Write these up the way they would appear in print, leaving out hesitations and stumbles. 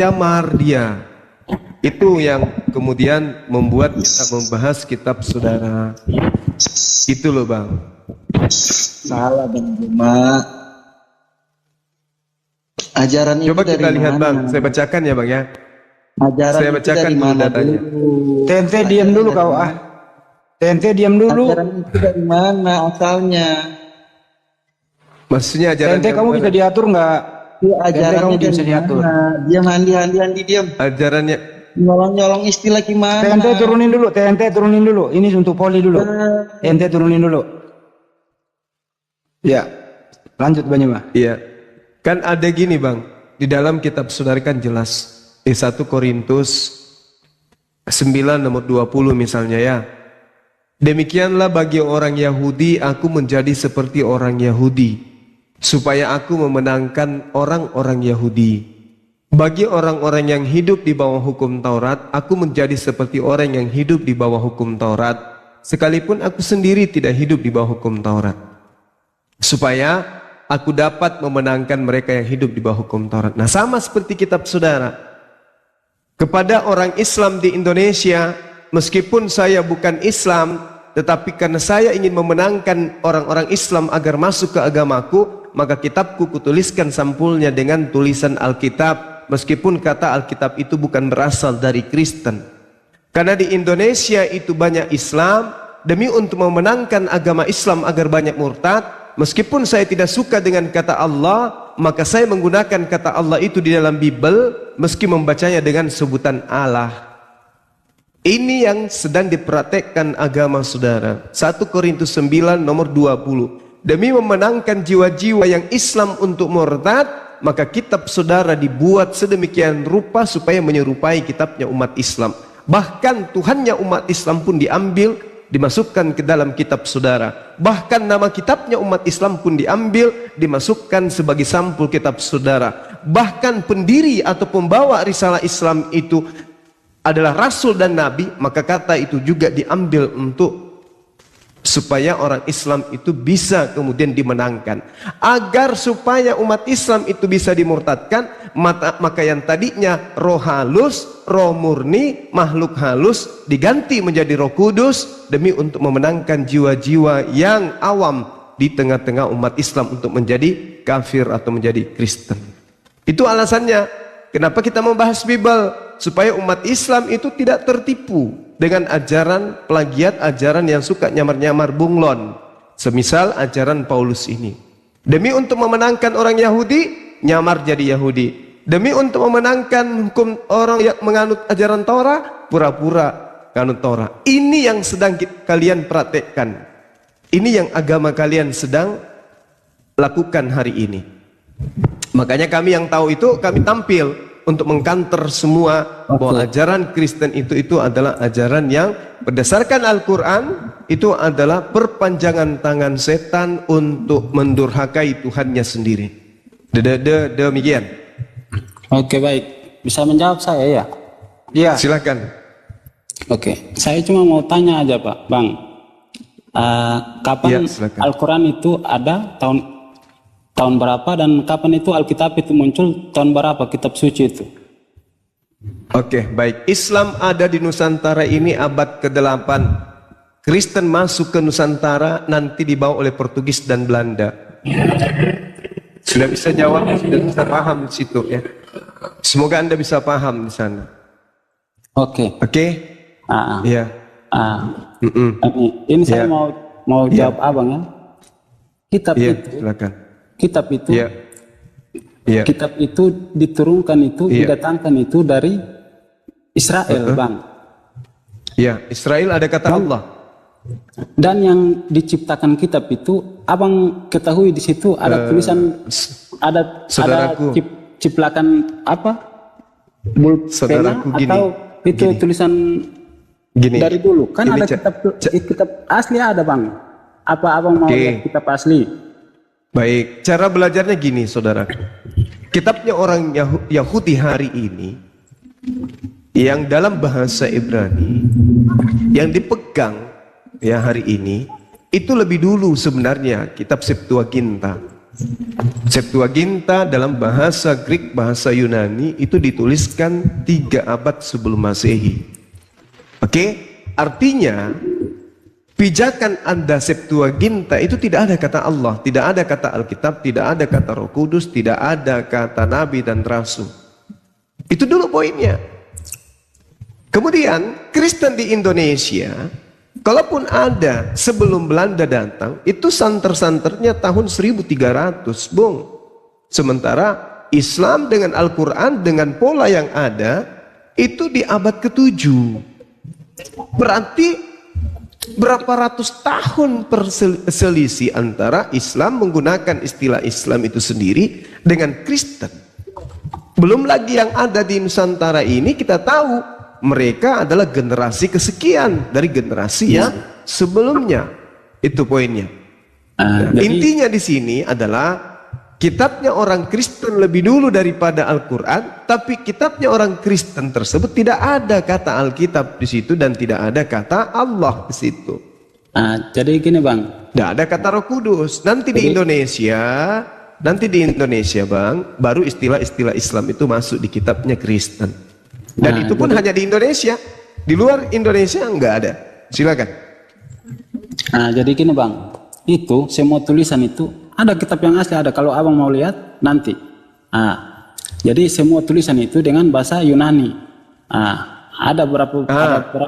nyamar dia. Itu yang kemudian membuat kita membahas kitab saudara. Itu loh Bang. Salah Bang Juma. Ajaran Coba itu kita dari lihat mana? Bang, saya bacakan ya Bang ya. Ajaran Saya itu bacakan dari dulu mana datanya. dulu? TNT diam dulu kau ah. TNT diam dulu. Ajaran itu dari mana asalnya? Maksudnya ajaran TNT yang kamu mana? bisa diatur nggak? Itu TNT ajarannya kamu bisa dari diatur. mana? Diam handi diam. Ajarannya Nyolong-nyolong istilah gimana? TNT turunin dulu, TNT turunin dulu. Ini untuk poli dulu. TNT turunin dulu. Ya, lanjut Banyuma. iya. Kan ada gini Bang, di dalam kitab saudara kan jelas di 1 Korintus 9 nomor 20 misalnya ya. Demikianlah bagi orang Yahudi aku menjadi seperti orang Yahudi, supaya aku memenangkan orang-orang Yahudi. Bagi orang-orang yang hidup di bawah hukum Taurat, aku menjadi seperti orang yang hidup di bawah hukum Taurat, sekalipun aku sendiri tidak hidup di bawah hukum Taurat, supaya aku dapat memenangkan mereka yang hidup di bawah hukum Taurat. Nah, sama seperti kitab saudara. Kepada orang Islam di Indonesia, meskipun saya bukan Islam, tetapi karena saya ingin memenangkan orang-orang Islam agar masuk ke agamaku, maka kitabku kutuliskan sampulnya dengan tulisan Alkitab, meskipun kata Alkitab itu bukan berasal dari Kristen. Karena di Indonesia itu banyak Islam, demi untuk memenangkan agama Islam agar banyak murtad, meskipun saya tidak suka dengan kata Allah, maka saya menggunakan kata Allah itu di dalam Bible, meski membacanya dengan sebutan Allah. Ini yang sedang dipraktekkan agama saudara. 1 Korintus 9 nomor 20. Demi memenangkan jiwa-jiwa yang Islam untuk murtad, maka kitab saudara dibuat sedemikian rupa supaya menyerupai kitabnya umat Islam. Bahkan Tuhannya umat Islam pun diambil, dimasukkan ke dalam kitab saudara. Bahkan nama kitabnya umat Islam pun diambil, dimasukkan sebagai sampul kitab saudara. Bahkan pendiri atau pembawa risalah Islam itu adalah rasul dan nabi, maka kata itu juga diambil untuk supaya orang Islam itu bisa kemudian dimenangkan. Agar supaya umat Islam itu bisa dimurtadkan, maka yang tadinya roh halus, roh murni, makhluk halus diganti menjadi Roh Kudus, demi untuk memenangkan jiwa-jiwa yang awam di tengah-tengah umat Islam untuk menjadi kafir atau menjadi Kristen. Itu alasannya kenapa kita membahas Bible, supaya umat Islam itu tidak tertipu dengan ajaran plagiat, ajaran yang suka nyamar-nyamar bunglon, semisal ajaran Paulus ini. Demi untuk memenangkan orang Yahudi, nyamar jadi Yahudi. Demi untuk memenangkan hukum orang yang menganut ajaran Torah, pura-pura menganut Torah. Ini yang sedang kalian praktekkan. Ini yang agama kalian sedang lakukan hari ini. Makanya kami yang tahu itu, kami tampil untuk mengkanter semua bahwa ajaran Kristen itu adalah ajaran yang berdasarkan Al-Quran, itu adalah perpanjangan tangan setan untuk mendurhakai Tuhannya sendiri. Demikian. Oke, baik. Bisa menjawab saya ya? Iya. Silakan. Oke, saya cuma mau tanya aja Pak, Bang. Kapan Ya, Al-Quran itu ada, tahun berapa, dan kapan itu Alkitab itu muncul, tahun berapa kitab suci itu? Oke, baik. Islam ada di Nusantara ini abad ke-8. Kristen masuk ke Nusantara nanti dibawa oleh Portugis dan Belanda. Sudah bisa jawab, sudah bisa paham di situ ya. Semoga Anda bisa paham di sana. Oke. Oke? Iya. Ini saya mau jawab abang ya. Kitab itu. Silakan. Kitab itu. Iya. Kitab itu diturunkan itu, didatangkan itu dari Israel, Bang. Iya, Israel ada kata Allah. Dan yang diciptakan kitab itu, abang ketahui di situ ada tulisan, ada ciplakan apa? Pulpena atau itu tulisan gini. Dari dulu kan ada kitab asli ada Bang. Apa abang mau lihat kitab asli? Baik, cara belajarnya gini saudara. Kitabnya orang Yahudi hari ini yang dalam bahasa Ibrani yang dipegang ya hari ini itu lebih dulu sebenarnya kitab Septuaginta. Septuaginta dalam bahasa Greek, bahasa Yunani itu dituliskan 3 abad sebelum Masehi. Oke, artinya pijakan Anda Septuaginta itu tidak ada kata Allah, tidak ada kata Alkitab, tidak ada kata Roh Kudus, tidak ada kata Nabi dan Rasul. Itu dulu poinnya. Kemudian Kristen di Indonesia, kalaupun ada sebelum Belanda datang, itu santer-santernya tahun 1300, Bung. Sementara Islam dengan Al-Quran, dengan pola yang ada, itu di abad ke-7. Berarti berapa ratus tahun perselisih antara Islam menggunakan istilah Islam itu sendiri dengan Kristen. Belum lagi yang ada di Nusantara ini, kita tahu mereka adalah generasi kesekian dari generasi yang sebelumnya. Itu poinnya. Nah, jadi, intinya di sini adalah kitabnya orang Kristen lebih dulu daripada Al-Quran, tapi kitabnya orang Kristen tersebut tidak ada kata Alkitab di situ dan tidak ada kata Allah di situ. jadi gini Bang. Tidak ada kata Roh Kudus. Nanti di Indonesia, Bang, baru istilah-istilah Islam itu masuk di kitabnya Kristen. Dan itu pun hanya di Indonesia. Di luar Indonesia enggak ada. Silakan. Jadi gini Bang, itu semua tulisan itu ada kitab yang asli ada. Kalau abang mau lihat nanti. Jadi semua tulisan itu dengan bahasa Yunani. Ada berapa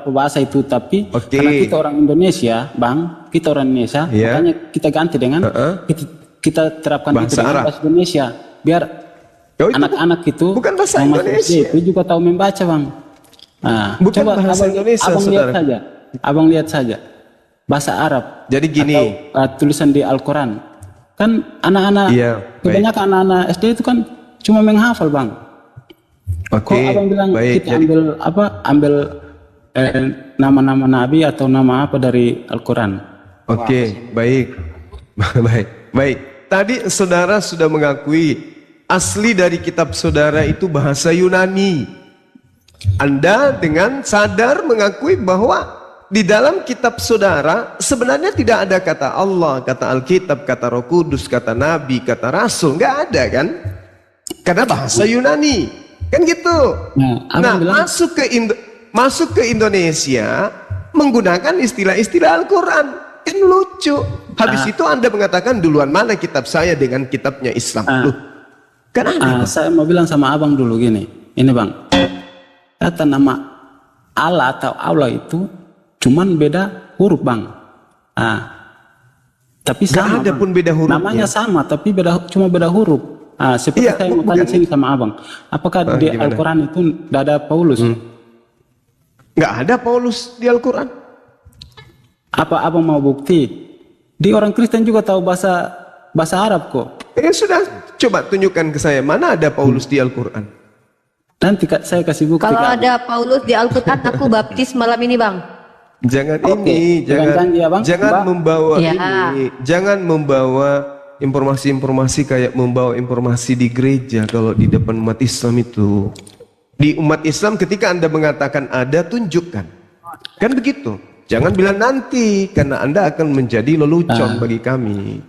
bahasa itu, tapi karena kita orang Indonesia, Bang, kita orang Indonesia, makanya kita ganti dengan kita terapkan bahasa itu dengan bahasa Indonesia, biar anak-anak itu bukan bahasa Indonesia itu juga tahu membaca, Bang. Bukan coba bahasa Indonesia, abang lihat saja bahasa Arab. Jadi gini, atau tulisan di Al-Quran kan anak-anak kebanyakan anak-anak SD itu kan cuma menghafal, Bang. Kok abang bilang kita ambil nama-nama nabi atau nama apa dari Al-Quran? Baik. Tadi saudara sudah mengakui asli dari kitab saudara itu bahasa Yunani. Anda dengan sadar mengakui bahwa di dalam kitab saudara sebenarnya tidak ada kata Allah, kata Alkitab, kata Roh Kudus, kata Nabi, kata Rasul, nggak ada kan? Karena bahasa Yunani, kan gitu. Nah, masuk ke Indonesia menggunakan istilah-istilah Al-Quran, kan lucu. Habis itu Anda mengatakan duluan mana kitab saya dengan kitabnya Islam. Kan saya mau bilang sama abang dulu gini, ini Bang, kata nama Allah atau Allah itu cuman beda huruf, Bang. Tapi sama. Gak ada pun beda hurufnya. Namanya sama, tapi cuma beda huruf. Seperti saya mau tanya sini sama abang, apakah di Al-Quran itu tidak ada Paulus? Nggak ada Paulus di Al-Quran. Apa abang mau bukti? Di orang Kristen juga tahu bahasa Arab kok. Sudah, coba tunjukkan ke saya mana ada Paulus di Al-Quran. Nanti saya kasih bukti. Kalau ada Paulus di Al-Quran, aku baptis malam ini, Bang. Jangan membawa informasi-informasi kayak membawa informasi di gereja kalau di depan umat Islam itu. Di umat Islam ketika Anda mengatakan ada, tunjukkan. Kan begitu. Jangan bilang nanti, karena Anda akan menjadi lelucon bagi kami.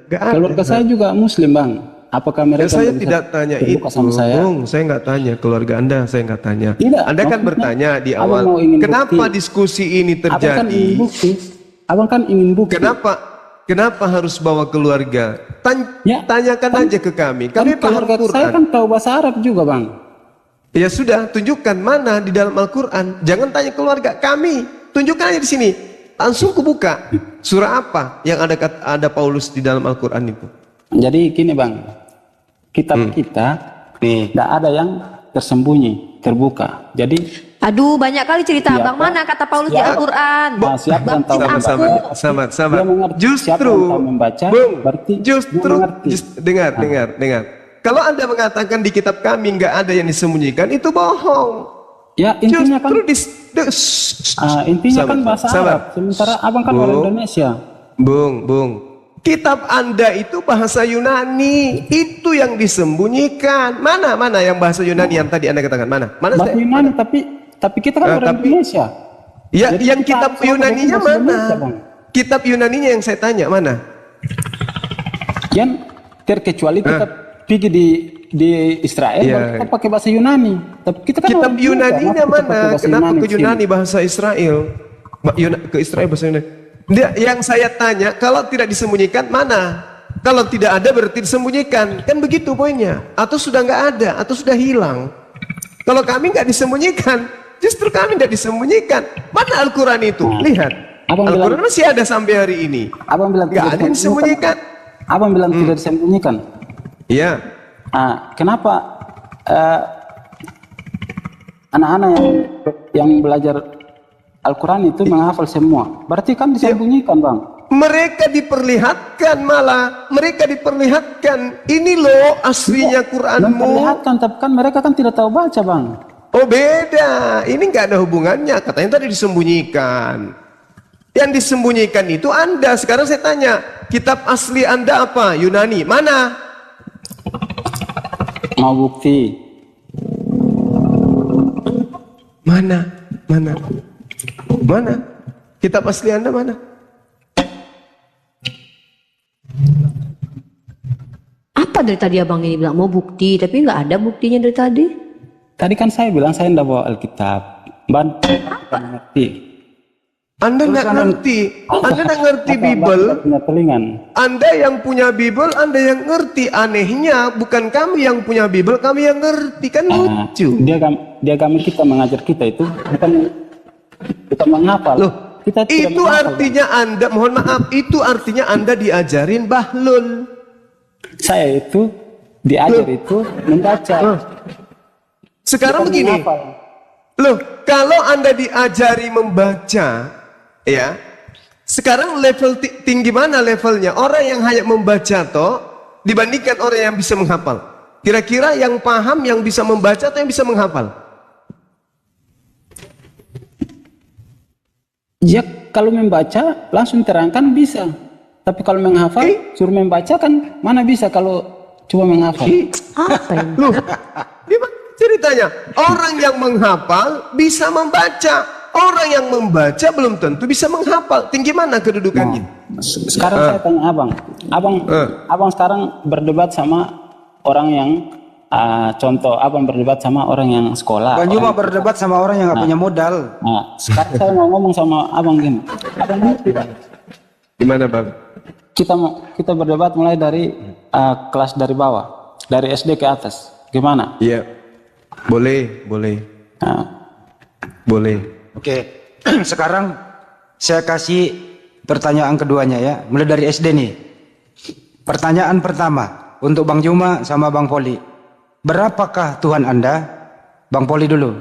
Keluarga saya juga Muslim, Bang. Apakah mereka saya tidak tanya itu, Bung. Saya nggak tanya keluarga Anda, saya nggak tanya. Tidak, Anda kan bertanya di awal, kenapa diskusi ini terjadi? Abang kan ingin bukti. Kenapa harus bawa keluarga? Tanyakan aja ke kami. Kami paham Quran. Saya kan tahu bahasa Arab juga, Bang. Ya sudah, tunjukkan mana di dalam Al-Quran. Jangan tanya keluarga kami, tunjukkan aja di sini. Langsung kubuka surah apa yang ada Paulus di dalam Al-Quran itu. Jadi gini, Bang, kitab kita tidak ada yang tersembunyi, terbuka. Jadi aduh, banyak kali cerita abang, mana kata Paulus di Al-Quran. Siapa yang tahu sama. Justru dengar. Kalau Anda mengatakan di kitab kami nggak ada yang disembunyikan, itu bohong. Ya, intinya kan bahasa Arab. Sementara abang kan orang Indonesia. Bung. Kitab Anda itu bahasa Yunani, itu yang disembunyikan. Mana yang bahasa Yunani yang tadi Anda katakan? Mana? Bahasa Yunani, tapi kita kan orang Indonesia. Ya, jadi yang kitab Yunaninya mana? kitab Yunaninya yang saya tanya mana? Yang terkecuali kita pergi di Israel, Iya. baru kita pakai bahasa Yunani. Tapi kita kan Kitab orang juga, Yunaninya masa kita pakai mana? bahasa Kenapa ke di sini? Yunani bahasa Israel? Ke Israel bahasa Yunani. Yang saya tanya, kalau tidak disembunyikan mana? Kalau tidak ada berarti disembunyikan. Kan begitu poinnya. Atau sudah nggak ada, atau sudah hilang. Kalau kami nggak disembunyikan, justru kami tidak disembunyikan. Mana Al-Quran itu? Lihat. Abang Al-Quran bilang- masih ada sampai hari ini. Abang bilang Nggak ada yang disembunyikan. Abang bilang tidak disembunyikan. Iya. Kenapa anak-anak yang belajar Al-Quran itu menghafal semua? Berarti kan disembunyikan, Bang. Mereka diperlihatkan malah. Mereka diperlihatkan. Ini loh aslinya Quranmu. Memperlihatkan, tapi kan mereka kan tidak tahu baca, Bang. Oh beda. Ini nggak ada hubungannya. Katanya tadi disembunyikan. Yang disembunyikan itu Anda. Sekarang saya tanya, kitab asli Anda apa? Yunani. Mana? Mau bukti? Mana? Mana? Mana? Kitab asli Anda mana? Apa dari tadi abang ini bilang mau bukti, tapi nggak ada buktinya dari tadi. Tadi kan saya bilang saya tidak bawa Alkitab. Bantu ngerti. Anda nggak ngerti. Anda nggak ngerti Bible. Punya telingan. Anda yang punya Bible, Anda yang ngerti. Anehnya bukan kami yang punya Bible, kami yang ngerti. Kan lucu. Dia kami kita mengajar kita itu bukan menghafal. Loh, kita tidak itu menghafal, artinya Anda, mohon maaf, itu artinya Anda diajarin bahlul. saya itu diajar itu membaca. Sekarang bukan begini, menghafal. loh, kalau Anda diajari membaca, ya, sekarang level tinggi mana levelnya? Orang yang hanya membaca toh dibandingkan orang yang bisa menghafal. Kira-kira yang paham yang bisa membaca atau yang bisa menghafal? Ya kalau membaca langsung terangkan bisa. Tapi kalau menghafal suruh membaca kan mana bisa kalau cuma menghafal. Apa ini? Loh, gimana ceritanya? Orang yang menghafal bisa membaca. Orang yang membaca belum tentu bisa menghafal. Tinggi mana kedudukannya? Sekarang saya tanya abang sekarang berdebat sama orang yang contoh abang berdebat sama orang yang sekolah. Bang Juma orang- berdebat sama orang yang nggak punya modal. Sekarang saya mau ngomong sama abang gini. Abang ngerti, Bang? Gimana bang? Kita berdebat mulai dari kelas dari bawah, dari SD ke atas. Gimana? Iya, boleh, boleh, Nah, boleh. Oke, sekarang saya kasih pertanyaan keduanya ya, mulai dari SD nih. Pertanyaan pertama untuk Bang Juma sama Bang Poli. Berapakah Tuhan Anda? Bang Poli dulu.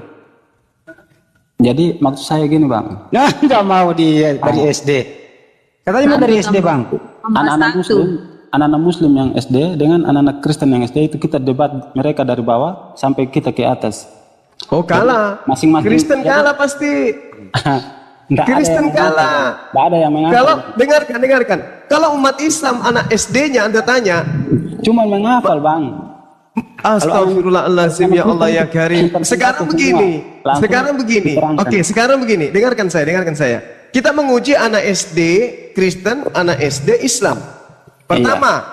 jadi maksud saya gini, Bang. Nah, nggak mau dari SD. Katanya mau dari SD, Bang. Anak-anak muslim yang SD dengan anak-anak Kristen yang SD itu kita debat mereka dari bawah sampai kita ke atas. Oh kalah. Masing-masing. Kristen kalah pasti. Kristen kalah. Tidak ada yang mengaku. Kalau dengarkan. Kalau umat Islam anak SD-nya Anda tanya, Cuma menghafal, Bang. Astagfirullahaladzim ya Allah ya Karim. Sekarang begini. Oke, sekarang begini. Dengarkan saya. Kita menguji anak SD Kristen, anak SD Islam. Pertama,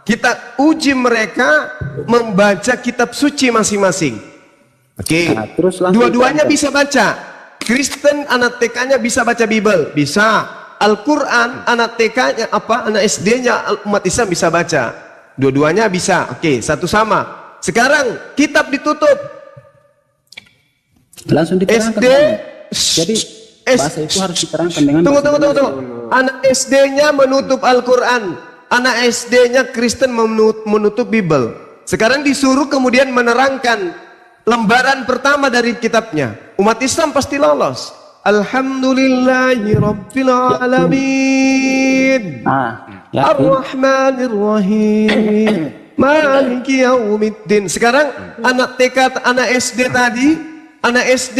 kita uji mereka membaca kitab suci masing-masing. Oke. Nah, terus langsung Dua-duanya kita- bisa baca. Kristen anak TK-nya bisa baca Bible, bisa. Al-Qur'an anak TK-nya anak SD-nya umat Islam bisa baca. Dua-duanya bisa. Oke, satu sama. Sekarang kitab ditutup. Langsung diterangkan. SD. Bang. Jadi bahasa itu harus diterangkan dengan Tunggu. Anak SD-nya menutup Al-Qur'an. Anak SD-nya Kristen menutup Bible. Sekarang disuruh kemudian menerangkan lembaran pertama dari kitabnya. Umat Islam pasti lolos. Alhamdulillahi Rabbil Alamin. yakin. Ar-Rahmanir-Rahim. Maliki Yaumiddin. Sekarang anak TK, anak SD tadi, anak SD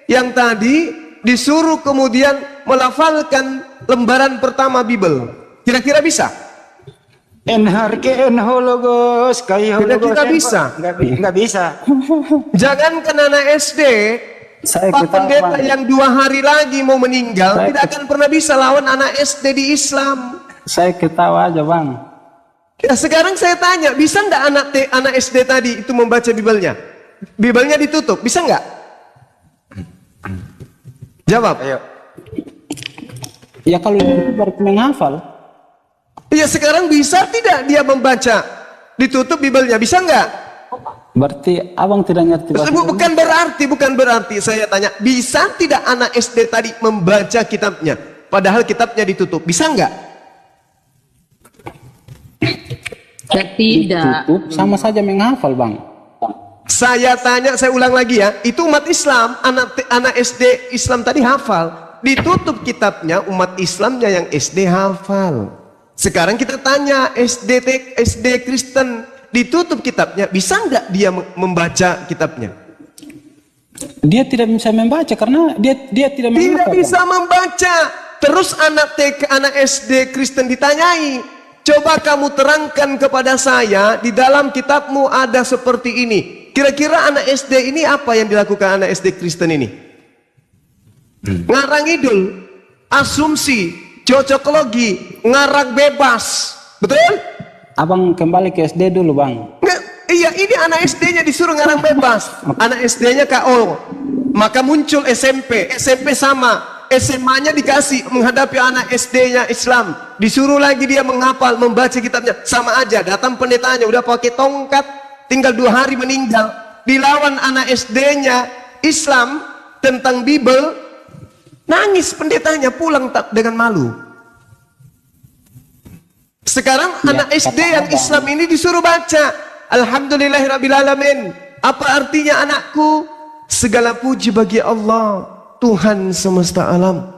yang tadi disuruh kemudian melafalkan lembaran pertama Bible. Kira-kira bisa? Enharke Kira-kira bisa? Nggak bisa. Jangankan anak SD, Saya Pak ketawa, Pendeta Bang. yang 2 hari lagi mau meninggal Saya- tidak akan pernah bisa lawan anak SD di Islam. Saya ketawa aja, Bang. Ya, sekarang saya tanya, bisa nggak anak SD tadi itu membaca Bibelnya? Bibelnya ditutup, bisa nggak? Jawab. Ayo. Ya kalau itu berarti menghafal. Iya, sekarang bisa tidak dia membaca? Ditutup Bibelnya, bisa nggak? Berarti abang tidak ngerti bahasa Bukan berarti saya tanya, bisa tidak anak SD tadi membaca kitabnya? Padahal kitabnya ditutup, bisa nggak? Ya, tidak. tutup sama saja menghafal, Bang. Saya tanya, saya ulang lagi ya, itu umat Islam, anak SD Islam tadi hafal, ditutup kitabnya, umat Islamnya yang SD hafal. Sekarang kita tanya SD Kristen, ditutup kitabnya, bisa nggak dia membaca kitabnya? Dia tidak bisa membaca karena dia tidak menghafal. Tidak Bang. bisa membaca. Terus anak SD Kristen ditanyai, coba kamu terangkan kepada saya, di dalam kitabmu ada seperti ini. Kira-kira anak SD ini apa yang dilakukan anak SD Kristen ini? Ngarang idul, asumsi, cocok logi, ngarang bebas. Betul? Abang kembali ke SD dulu, Bang. Nggak, iya, ini anak SD-nya disuruh ngarang bebas. Anak SD-nya KO. Maka muncul SMP sama. SMA-nya dikasih menghadapi anak SD-nya Islam. Disuruh lagi dia menghafal, membaca kitabnya. Sama aja, datang pendetanya udah pakai tongkat, tinggal 2 hari meninggal. Dilawan anak SD-nya Islam tentang Bible, nangis pendetanya, pulang dengan malu. Sekarang anak SD yang Islam ini disuruh baca Alhamdulillahirrabbilalamin. Apa artinya anakku? Segala puji bagi Allah, Tuhan semesta alam.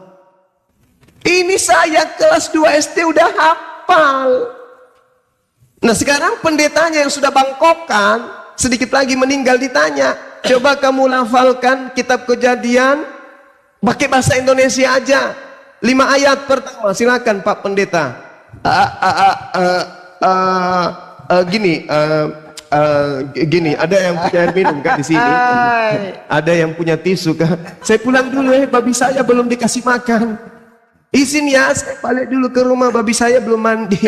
Ini saya kelas 2 SD udah hafal. Nah, sekarang pendetanya yang sudah bangkokan, sedikit lagi meninggal, ditanya, coba kamu lafalkan kitab Kejadian pakai bahasa Indonesia aja. 5 ayat pertama, silakan Pak Pendeta. Gini, ada yang punya air minum kan di sini? Ada yang punya tisu kan? Saya pulang dulu babi saya belum dikasih makan. Izin ya, saya balik dulu ke rumah, babi saya belum mandi.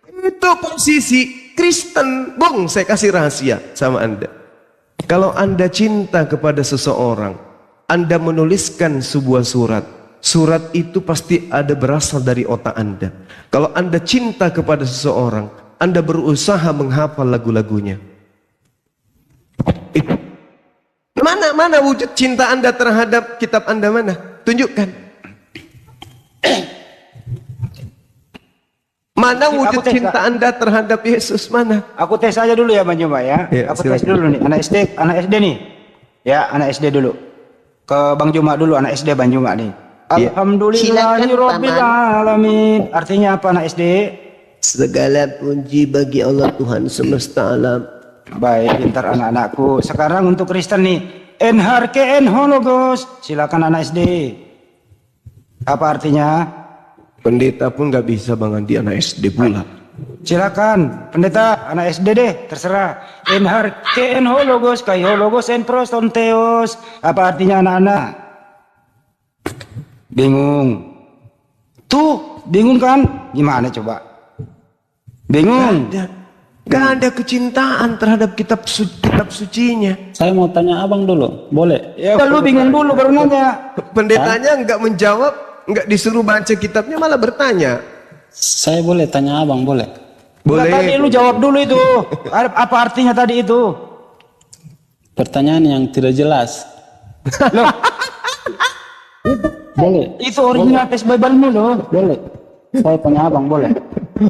Itu posisi Kristen. Bung, saya kasih rahasia sama Anda. Kalau Anda cinta kepada seseorang, Anda menuliskan sebuah surat. Surat itu pasti ada berasal dari otak Anda. Kalau Anda cinta kepada seseorang, Anda berusaha menghafal lagu-lagunya. Mana wujud cinta Anda terhadap kitab Anda mana? Tunjukkan. Mana wujud cinta Anda terhadap Yesus mana? Aku tes aja dulu ya, Bang Juma ya. Ya, Aku tes dulu nih, anak SD nih. Ya, anak SD dulu. Ke Bang Juma dulu, anak SD Bang Juma nih. Ya. Alhamdulillahirabbil alamin. Artinya apa anak SD? Segala puji bagi Allah Tuhan semesta alam. Baik, pintar anak-anakku. Sekarang untuk Kristen nih, NHRKN Hologos. Silakan anak SD. Apa artinya? Pendeta pun nggak bisa Bang Andi, anak SD pula. Silakan, pendeta, anak SD deh, terserah. NHRKN Hologos, kai Hologos en prostonteos. Apa artinya anak-anak? Bingung. Tuh, bingung kan? Gimana coba? Bingung. Gak ada kecintaan terhadap kitab sucinya. Saya mau tanya abang dulu, boleh? Ya, lu bingung dulu baru nanya. Pendetanya nggak menjawab, nggak disuruh baca kitabnya, malah bertanya. Saya boleh tanya abang, boleh? Boleh. Tadi lu jawab dulu itu. Apa artinya tadi itu? Pertanyaan yang tidak jelas. Loh, Boleh? itu original tes Bible-mu loh. Boleh. Saya tanya abang, boleh?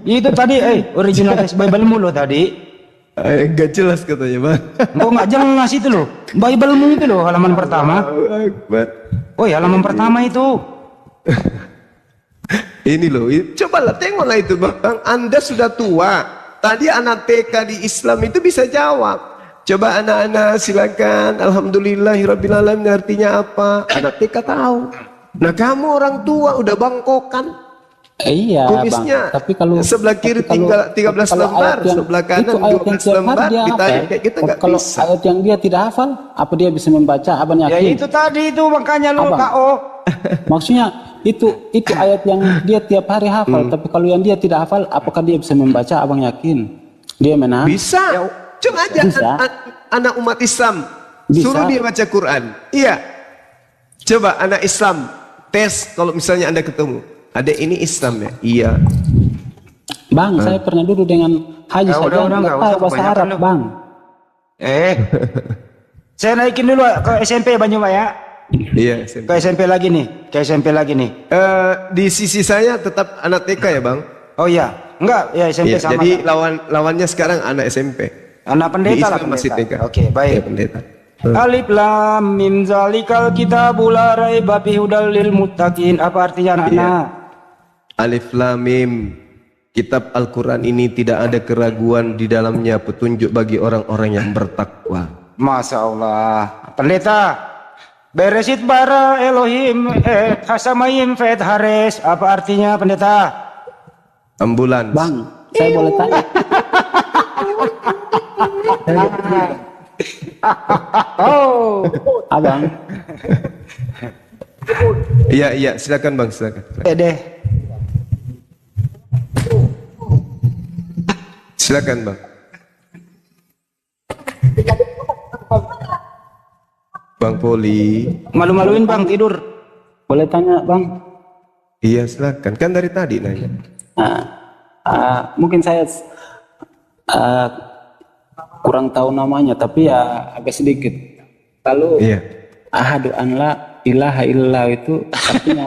Itu tadi, original tes Bible-mu loh tadi. Nggak jelas katanya Bang. Kok nggak jelas itu loh. Bible-mu itu loh, halaman pertama. Akbar. Oh ya, halaman pertama itu. Ini loh, cobalah tengoklah itu Bang. Anda sudah tua. Tadi anak TK di Islam itu bisa jawab. Coba anak-anak silakan. Alhamdulillahirrabbilalamin artinya apa? Anak TK tahu. Nah kamu orang tua udah bangkokan. Iya, Kumisnya Bang. Tapi kalau sebelah kiri tapi kalau- 13 kalau lembar, ayat yang- sebelah kanan itu ayat yang 12 tiap hari lembar, dia ditanya hafal. kayak kita nggak Kalau bisa. ayat yang dia tidak hafal, apa dia bisa membaca? Abang Ya yakin? itu tadi itu makanya lu Abang. KO. Maksudnya itu ayat yang dia tiap hari hafal. Tapi kalau yang dia tidak hafal, apakah dia bisa membaca? Abang yakin? Dia menang? Bisa. Coba aja Bisa. anak umat Islam Bisa. suruh dia baca Quran. Iya. Coba anak Islam tes kalau misalnya Anda ketemu. Ada ini Islam ya? Iya. Bang, saya pernah duduk dengan Haji Ya, saja udah, nggak nggak tahu usah bahasa kebanyakan Arab, lu. Bang. Saya naikin dulu ke SMP Banyuma ya. Iya, SMP. Ke SMP lagi nih. Ke SMP lagi nih. Di sisi saya tetap anak TK ya, Bang. Oh iya. Enggak, ya SMP Iya, sama. jadi lawannya sekarang anak SMP. Anak Di pendeta lah Islam masih pendeta. TK. Oke, baik. Iya, pendeta. Alif lam mim zalikal kitabul la raiba fihi hudal lil muttaqin. Apa artinya anak-anak? Alif Lam Mim. Kitab Al-Quran ini tidak ada keraguan di dalamnya, petunjuk bagi orang-orang yang bertakwa. Masya Allah. Pendeta. Beresit bara Elohim hasamayim fet hares. Apa artinya pendeta? Ambulans. Bang, saya boleh tanya? Oh. Abang, Iya, silakan Bang, silakan. Deh. Silakan Bang. Bang Poli. Malu-maluin Bang tidur. boleh tanya, Bang? Iya, silakan. Kan dari tadi nanya. Mungkin saya kurang tahu namanya, tapi ya agak sedikit. Lalu Iya. ahadu an la ilaha illallah itu artinya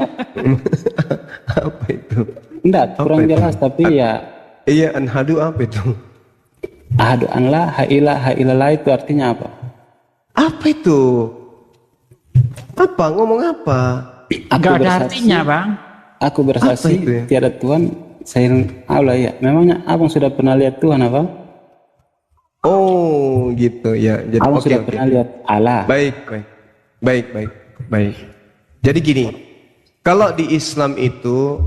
Apa itu? enggak, kurang itu? jelas, tapi ya Iya, anhadu apa itu? ahadu an la ilaha illallah itu artinya apa? Apa itu? Apa? Ngomong apa? Aku Gak ada bersaksi, artinya, Bang. aku Apa bersaksi itu ya? tiada Tuhan selain Allah. Ya, memangnya abang sudah pernah lihat Tuhan, apa? Oh, gitu ya. Jadi Abang oke, sudah oke. pernah lihat Allah? Baik. Jadi gini, kalau di Islam itu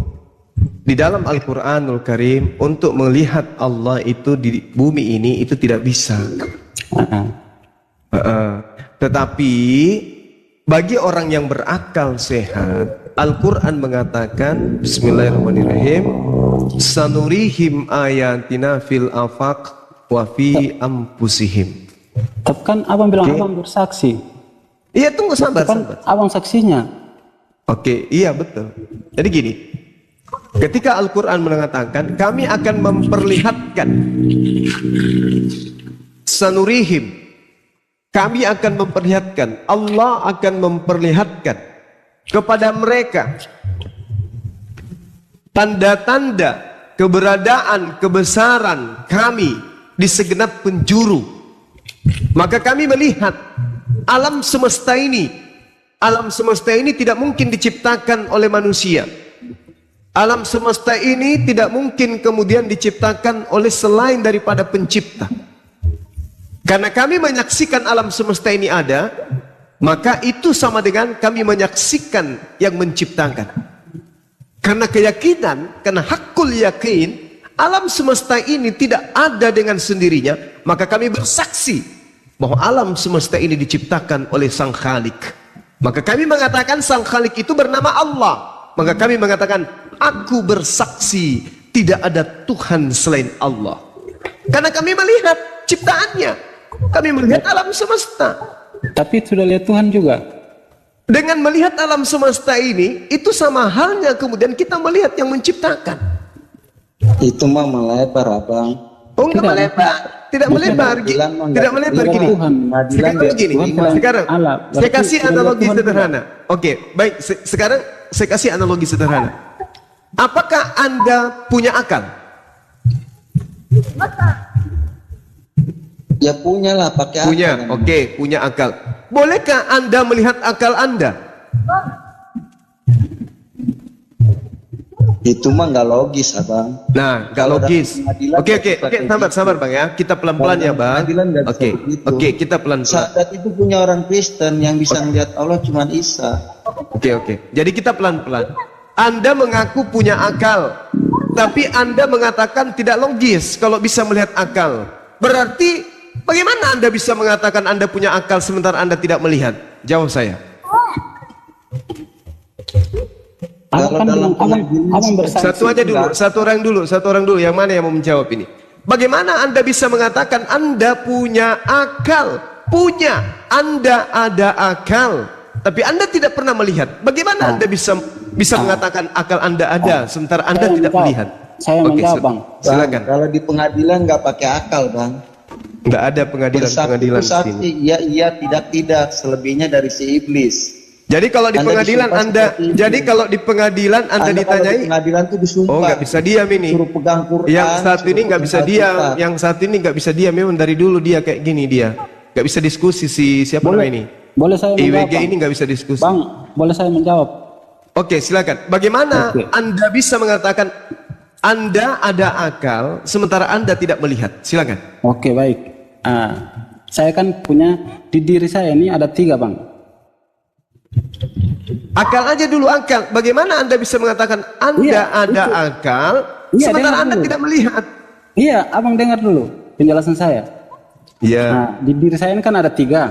di dalam Al-Qur'anul Karim untuk melihat Allah itu di bumi ini itu tidak bisa. Tetapi bagi orang yang berakal sehat, Al-Quran mengatakan, Bismillahirrahmanirrahim, sanurihim ayatina fil afaq wa fi ampusihim. Tapi kan abang bilang abang bersaksi. Iya, tunggu, sabar. Kan abang saksinya. Oke, iya betul. Jadi gini, ketika Al-Quran mengatakan, kami akan memperlihatkan, sanurihim, kami akan memperlihatkan, Allah akan memperlihatkan kepada mereka tanda-tanda keberadaan, kebesaran kami di segenap penjuru. Maka kami melihat alam semesta ini. Alam semesta ini tidak mungkin diciptakan oleh manusia. Alam semesta ini tidak mungkin kemudian diciptakan oleh selain daripada pencipta. Karena kami menyaksikan alam semesta ini ada, maka itu sama dengan kami menyaksikan yang menciptakan. Karena keyakinan, karena hakul yakin, alam semesta ini tidak ada dengan sendirinya, maka kami bersaksi bahwa alam semesta ini diciptakan oleh Sang Khalik. Maka kami mengatakan Sang Khalik itu bernama Allah. Maka kami mengatakan, aku bersaksi tidak ada Tuhan selain Allah. Karena kami melihat ciptaannya. Kami melihat alam semesta. Tapi sudah lihat Tuhan juga. Dengan melihat alam semesta ini, itu sama halnya kemudian kita melihat yang menciptakan. Itu mah melebar, abang. Oh, enggak melebar. Tidak melebar. Tidak melebar gini. Tuhan. Sekarang begini. Sekarang Allah. saya kasih Berarti analogi Tuhan sederhana. Oke, baik. Sekarang saya kasih analogi sederhana. Apakah Anda punya akal? Ya punya lah, pakai Punya. akal. Oke, punya akal. Bolehkah Anda melihat akal Anda? Itu mah nggak logis, abang. Nah, nggak Kalau logis. dalam pengadilan Oke, nggak bisa kayak sabar bang ya. Kita pelan-pelan Kalau ya dalam bang. pengadilan nggak bisa Oke, begitu. oke, kita pelan-pelan. Sadat itu punya orang Kristen yang bisa melihat Allah cuman Isa. Oke. Jadi kita pelan-pelan. Anda mengaku punya akal, tapi Anda mengatakan tidak logis kalau bisa melihat akal. Berarti bagaimana Anda bisa mengatakan Anda punya akal sementara Anda tidak melihat? Jawab saya. Abang kan bilang abang bersaksi. Satu aja dulu, satu orang dulu. Yang mana yang mau menjawab ini? Bagaimana Anda bisa mengatakan Anda punya akal? Punya, Anda ada akal, tapi Anda tidak pernah melihat. Bagaimana Anda bisa mengatakan akal Anda ada sementara Anda tidak melihat? Saya menjawab, Bang. Silakan. Kalau di pengadilan nggak pakai akal, Bang. Nggak ada pengadilan di Bersaksi, sini. iya, tidak. Selebihnya dari si iblis. Jadi kalau di pengadilan kalau di pengadilan Anda ditanyai, di pengadilan tuh disumpah. oh nggak bisa diam ini. Suruh pegang Quran. Yang satu ini nggak bisa diam, kitab. yang satu ini nggak bisa diam. Memang dari dulu dia kayak gini dia, nggak bisa diskusi siapa namanya ini. Boleh saya menjawab, IWG ini nggak bisa diskusi. Bang, boleh saya menjawab? Oke, silakan. Bagaimana Anda bisa mengatakan Anda ada akal sementara Anda tidak melihat? Silakan. Oke, baik. Saya kan punya di diri saya ini ada 3, Bang. Akal aja dulu, akal. Bagaimana Anda bisa mengatakan Anda ada akal sementara Anda tidak melihat? Iya, abang dengar dulu penjelasan saya. Iya. Nah, di diri saya ini kan ada 3.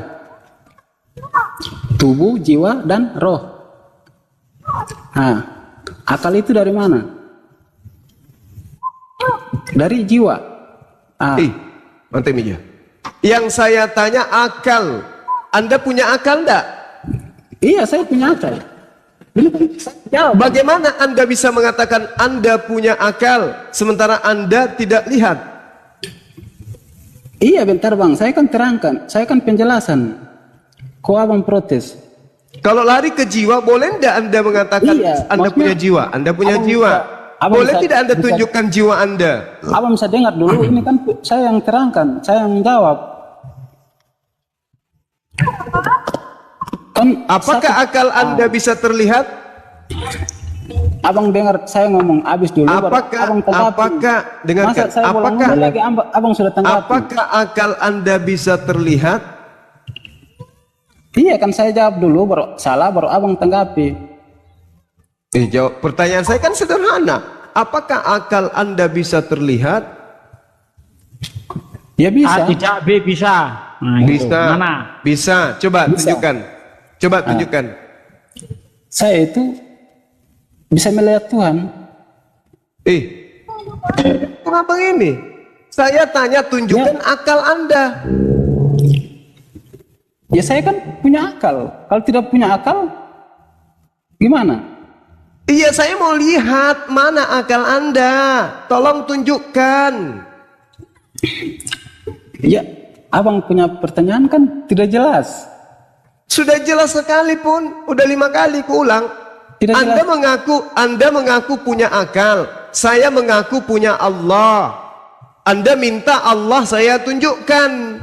Tubuh, jiwa, dan roh. Nah, akal itu dari mana? Dari jiwa. Mantap meja. Yang saya tanya akal. Anda punya akal enggak? Iya, saya punya akal. Bagaimana Anda bisa mengatakan Anda punya akal sementara Anda tidak lihat? Iya, bentar Bang, saya kan terangkan, saya kan penjelasan. Kok abang protes? Kalau lari ke jiwa, boleh enggak Anda mengatakan Anda punya jiwa? Anda punya jiwa. Boleh tidak Anda tunjukkan jiwa Anda? Abang bisa dengar dulu, ini kan saya yang terangkan, saya yang menjawab. Apakah akal Anda bisa terlihat? Abang dengar saya ngomong habis dulu. Apakah dengarkan? Abang sudah tanggapi. Apakah akal Anda bisa terlihat? Iya kan saya jawab dulu, baru salah baru abang tanggapi. Jawab. Pertanyaan saya kan sederhana. Apakah akal Anda bisa terlihat? Ya bisa. Tidak, B bisa. Nah, bisa. Mana? Bisa. Coba tunjukkan. Coba tunjukkan. Saya itu bisa melihat Tuhan. Kenapa ini? Saya tanya tunjukkan akal Anda. Ya saya kan punya akal. Kalau tidak punya akal, gimana? Iya, saya mau lihat mana akal Anda. Tolong tunjukkan. Ya, abang punya pertanyaan kan tidak jelas. Sudah jelas sekali pun, udah 5 kali kuulang. Anda mengaku punya akal. Saya mengaku punya Allah. Anda minta Allah saya tunjukkan.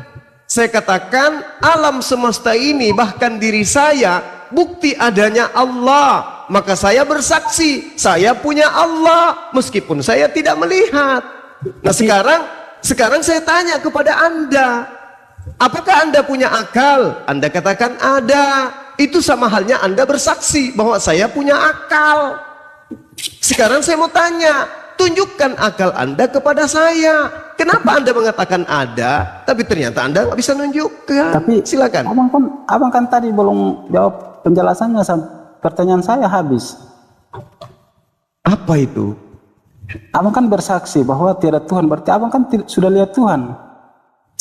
Saya katakan alam semesta ini bahkan diri saya bukti adanya Allah. Maka saya bersaksi saya punya Allah meskipun saya tidak melihat. Nah sekarang saya tanya kepada Anda, apakah Anda punya akal? Anda katakan ada. Itu sama halnya Anda bersaksi bahwa saya punya akal. Sekarang saya mau tanya, tunjukkan akal Anda kepada saya. Kenapa Anda mengatakan ada, tapi ternyata Anda nggak bisa nunjukkan? Tapi silakan. Abang kan tadi belum jawab penjelasannya, pertanyaan saya habis. Apa itu? Abang kan bersaksi bahwa tiada Tuhan, berarti abang kan sudah lihat Tuhan.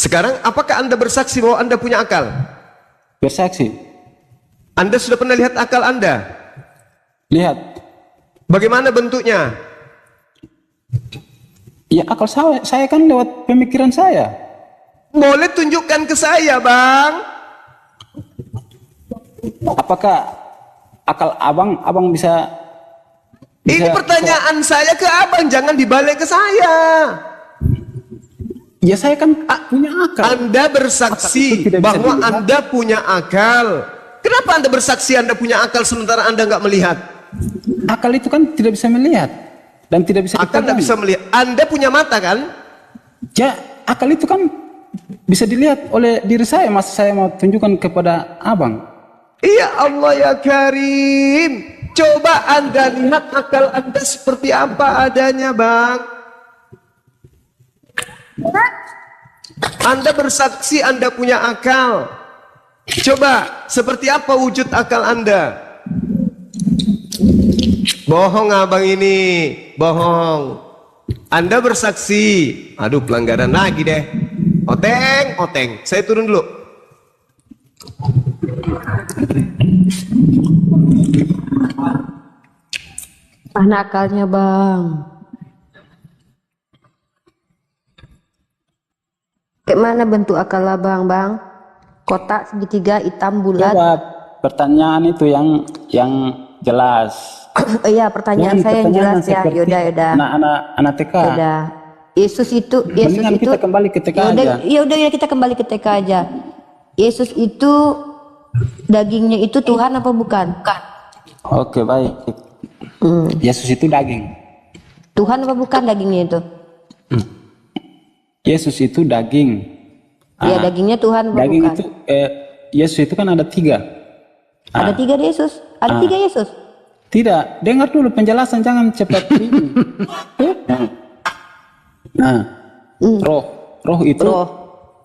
Sekarang apakah Anda bersaksi bahwa Anda punya akal? Bersaksi. Anda sudah pernah lihat akal Anda? Lihat. Bagaimana bentuknya? Ya akal saya kan lewat pemikiran saya. Boleh tunjukkan ke saya, Bang. Apakah akal abang bisa ini pertanyaan saya ke abang, jangan dibalik ke saya. Ya saya kan punya akal. Anda bersaksi bahwa Anda punya akal. Kenapa Anda bersaksi Anda punya akal sementara Anda nggak melihat? Akal itu kan tidak bisa melihat dan tidak bisa dipegang. Akal tidak bisa melihat. Anda punya mata kan? Ya, akal itu kan bisa dilihat oleh diri saya. Masa saya mau tunjukkan kepada abang? Iya Allah ya Karim. Coba Anda lihat akal Anda seperti apa adanya, Bang. Anda bersaksi Anda punya akal. Coba, seperti apa wujud akal Anda? Bohong abang ini, bohong. Anda bersaksi. Aduh, pelanggaran lagi deh. Oteng. Saya turun dulu. Mana akalnya bang? Kayak mana bentuk akal abang bang? Kotak segitiga hitam bulat. Jawab pertanyaan itu yang jelas. Iya, pertanyaan saya yang jelas ya. Yaudah. Anak TK. Yaudah. Yesus itu kita kembali ke TK aja. Yaudah kita kembali ke TK aja. Yesus itu dagingnya itu Tuhan apa bukan? Bukan. Oke, baik. Yesus itu daging. Tuhan apa bukan dagingnya itu? Yesus itu daging. Iya, dagingnya Tuhan apa Daging bukan? itu Yesus itu kan ada 3. Ada 3 Yesus? Ada 3 Yesus? Tidak, dengar dulu penjelasan, jangan cepat ini.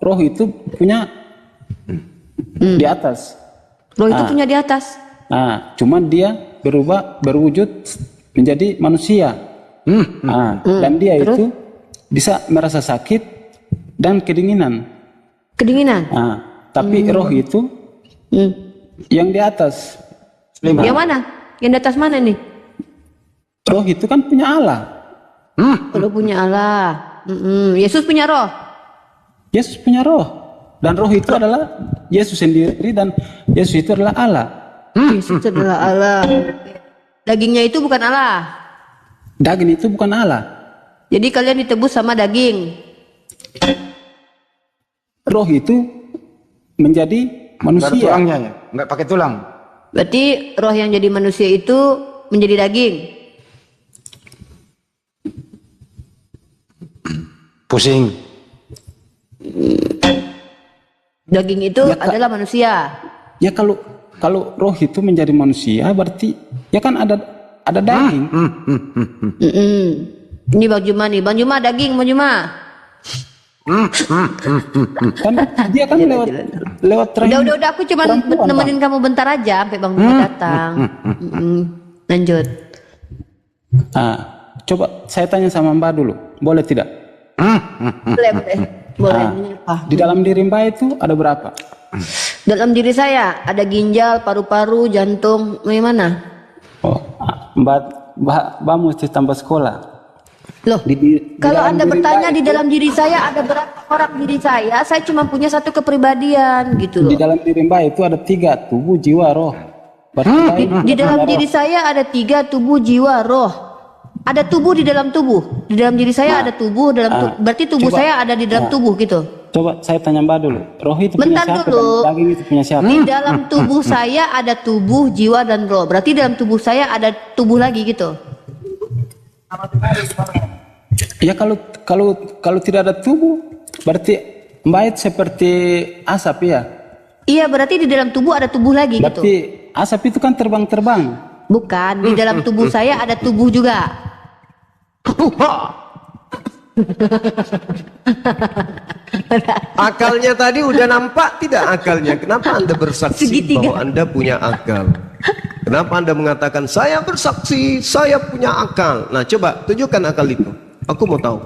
Roh itu punya di atas. Roh itu punya di atas. Cuman dia berwujud menjadi manusia. Dan dia Terus? itu bisa merasa sakit dan kedinginan. Tapi roh itu yang di atas. Yang mana? Yang di atas mana nih? Roh itu kan punya Allah. Roh punya Allah. Yesus punya roh. Yesus punya roh. Dan roh itu adalah Yesus sendiri, dan Yesus itu adalah Allah. Yesus adalah Allah. Dagingnya itu bukan Allah. Daging itu bukan Allah. Jadi kalian ditebus sama daging. Roh itu menjadi Baru manusia. tulangnya ya, nggak pakai tulang. Berarti roh yang jadi manusia itu menjadi daging. Pusing. Daging itu Ya, Kak. adalah manusia. Ya kalau roh itu menjadi manusia berarti ya kan ada daging. Ini Bang Juma nih. Bang Juma daging, Bang Juma. Kan dia kan lewat rahim. Udah aku cuma perempuan, nemenin kamu bentar aja sampai Bang Juma datang. Lanjut. Coba saya tanya sama Mbak dulu, boleh tidak? Boleh. Boleh. Di dalam diri Mbak itu ada berapa? Dalam diri saya ada ginjal, paru-paru, jantung, bagaimana? Mbak mesti tambah sekolah. Loh, kalau dalam Anda diri bertanya Mbak di dalam diri saya ada berapa orang diri saya cuma punya satu kepribadian gitu Di loh. dalam diri Mbak itu ada 3, tubuh, jiwa, roh. Berarti Mbak Di dalam ada diri roh. saya ada 3, tubuh, jiwa, roh. Ada tubuh di dalam tubuh. Di dalam diri saya ada tubuh, berarti tubuh coba. saya ada di dalam tubuh gitu. Coba saya tanya Mbak dulu, roh itu Bentar punya siapa dulu. dan daging itu punya siapa? Di dalam tubuh saya ada tubuh, jiwa, dan roh. Berarti dalam tubuh saya ada tubuh lagi gitu. Ya kalau tidak ada tubuh, berarti Mbak itu seperti asap ya. Iya, berarti di dalam tubuh ada tubuh lagi gitu. Berarti asap itu kan terbang-terbang. Bukan, di dalam tubuh saya ada tubuh juga. Akalnya tadi udah nampak tidak akalnya? Kenapa Anda bersaksi Segitiga. bahwa Anda punya akal? Kenapa Anda mengatakan saya bersaksi, saya punya akal? Nah, coba tunjukkan akal itu. Aku mau tahu.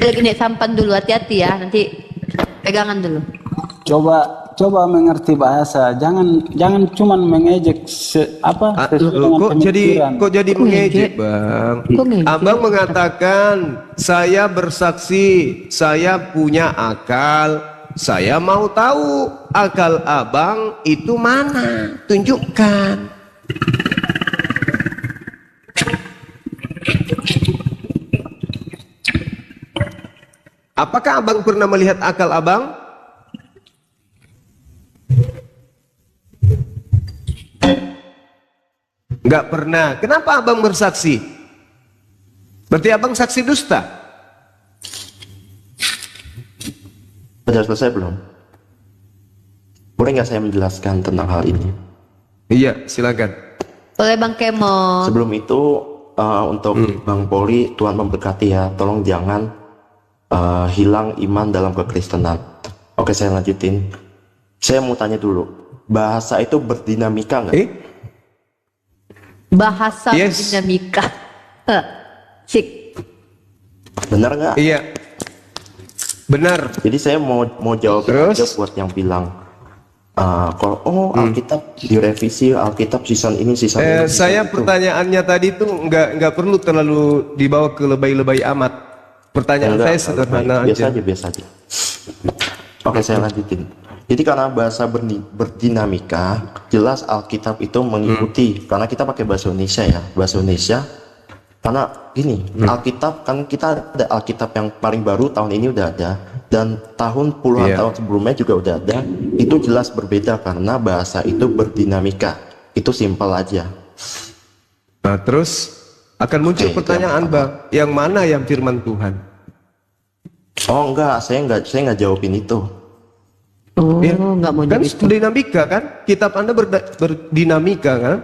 Lagi naik sampan dulu, hati-hati ya, nanti pegangan dulu. Coba mengerti bahasa, jangan cuman mengejek sesuai dengan pemikiran. Kok jadi mengejek, Bang? Kok ngejek? Abang mengatakan saya bersaksi, saya punya akal. Saya mau tahu akal abang itu mana? Tunjukkan. Apakah abang pernah melihat akal abang? Enggak pernah. Kenapa abang bersaksi? Berarti abang saksi dusta. Sudah selesai belum? Boleh nggak saya menjelaskan tentang hal ini? Iya, silakan. Boleh Bang Kemo. Sebelum itu untuk Bang Poli, Tuhan memberkati ya. Tolong jangan hilang iman dalam kekristenan. Oke, saya lanjutin. Saya mau tanya dulu, bahasa itu berdinamika nggak? Bahasa Yes. dinamika. Sik. Benar nggak? Iya. Benar. Jadi saya mau jawab Terus? aja buat yang bilang kalau Alkitab direvisi, Alkitab season ini season ini. Saya season itu. pertanyaannya tadi tuh nggak perlu terlalu dibawa ke lebay-lebay amat. Pertanyaan Enggak, saya sederhana biasa aja. biasa aja. Oke, saya lanjutin. Jadi karena bahasa berdinamika, jelas Alkitab itu mengikuti. Karena kita pakai bahasa Indonesia ya, bahasa Indonesia. Karena gini, Alkitab kan kita ada Alkitab yang paling baru tahun ini udah ada, dan tahun puluhan Iya. tahun sebelumnya juga udah ada. Itu jelas berbeda karena bahasa itu berdinamika. Itu simpel aja. Nah, terus akan muncul Oke, itu pertanyaan, yang Bang, yang mana yang firman Tuhan? Oh enggak, saya nggak jawabin itu. Oh, Ya, nggak mau kan jadi itu. berdinamika kan? Kitab Anda berdinamika kan?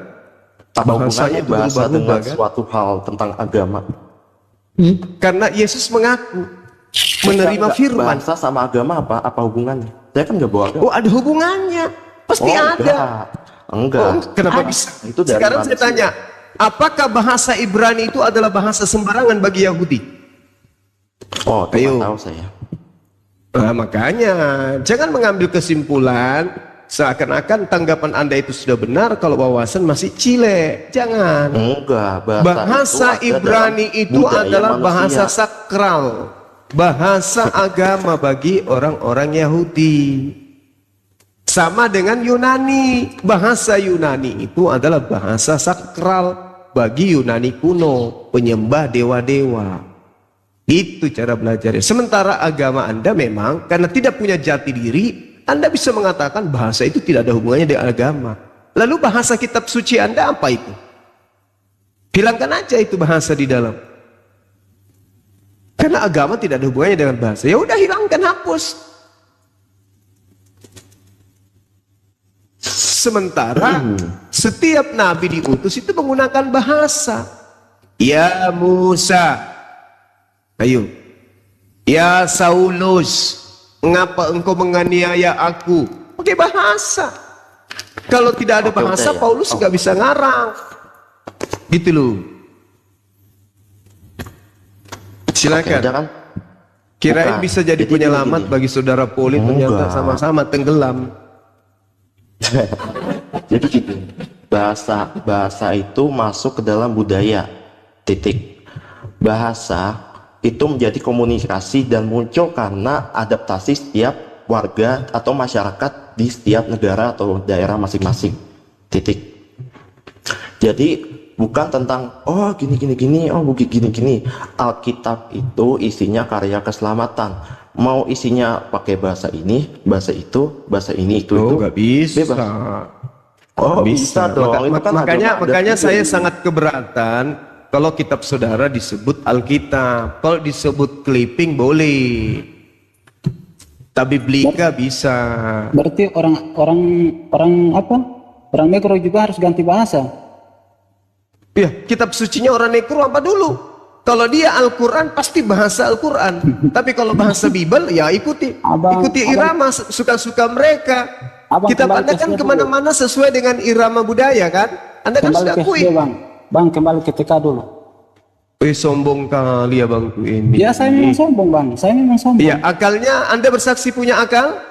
Apa Bahasanya hubungannya itu bahasa berubah-ubah, dengan kan? suatu hal tentang agama? Karena Yesus mengaku menerima Enggak, firman. bahasa sama agama apa hubungannya? Saya kan nggak bawa agama. Oh, ada hubungannya. Pasti ada. Enggak. Oh, kenapa Ada. bisa? Itu dari Sekarang saya manusia. tanya, apakah bahasa Ibrani itu adalah bahasa sembarangan bagi Yahudi? Oh, itu Ayo. nggak tahu saya. Nah, makanya jangan mengambil kesimpulan seakan-akan tanggapan Anda itu sudah benar kalau wawasan masih cile. Jangan. Enggak, Bahasa itu ada Ibrani dalam itu budaya adalah bahasa manusia. sakral, bahasa agama bagi orang-orang Yahudi. Sama dengan Yunani, bahasa Yunani itu adalah bahasa sakral bagi Yunani kuno, penyembah dewa-dewa. Itu cara belajarnya. Sementara agama Anda memang karena tidak punya jati diri, Anda bisa mengatakan bahasa itu tidak ada hubungannya dengan agama. Lalu bahasa kitab suci Anda apa itu? Hilangkan aja itu bahasa di dalam. Karena agama tidak ada hubungannya dengan bahasa. Ya udah hilangkan, hapus. Sementara setiap nabi diutus itu menggunakan bahasa. Ya Musa, ayo. Ya Saulus, mengapa engkau menganiaya aku? Pakai bahasa. Kalau tidak ada Oke, bahasa, udah ya. Paulus nggak bisa ngarang. Gitu loh. Oke, Silakan. udah kan? Kirain Bukan. bisa jadi Jadi penyelamat gini. bagi saudara Poli, ternyata Enggak. sama-sama tenggelam. Jadi gitu. Bahasa itu masuk ke dalam budaya. Titik. Bahasa itu menjadi komunikasi dan muncul karena adaptasi setiap warga atau masyarakat di setiap negara atau daerah masing-masing. Titik. Jadi bukan tentang oh gini oh gini. Alkitab itu isinya karya keselamatan. Mau isinya pakai bahasa ini, bahasa itu, bahasa ini itu. Nggak bisa. Bebas. Oh bisa dong. Itu kan Makanya agama adat juga. saya sangat keberatan kalau kitab saudara disebut Alkitab. Kalau disebut clipping boleh. Tabiblika bisa. Berarti orang apa? Orang negro juga harus ganti bahasa. Ya, kitab sucinya orang Negro apa dulu? Kalau dia Al-Quran pasti bahasa Al-Quran. Tapi kalau bahasa Bible ya ikuti irama suka-suka mereka. Abang Kitab kembali Anda ke kan SD dulu. kemana-mana sesuai dengan irama budaya kan? Anda kan Kembali sudah ke akui. SD, Bang. Bang, kembali ke TK dulu. Sombong kali ya bangku ini. Ya, saya memang sombong, Bang. Saya memang sombong. Ya, akalnya Anda bersaksi punya akal?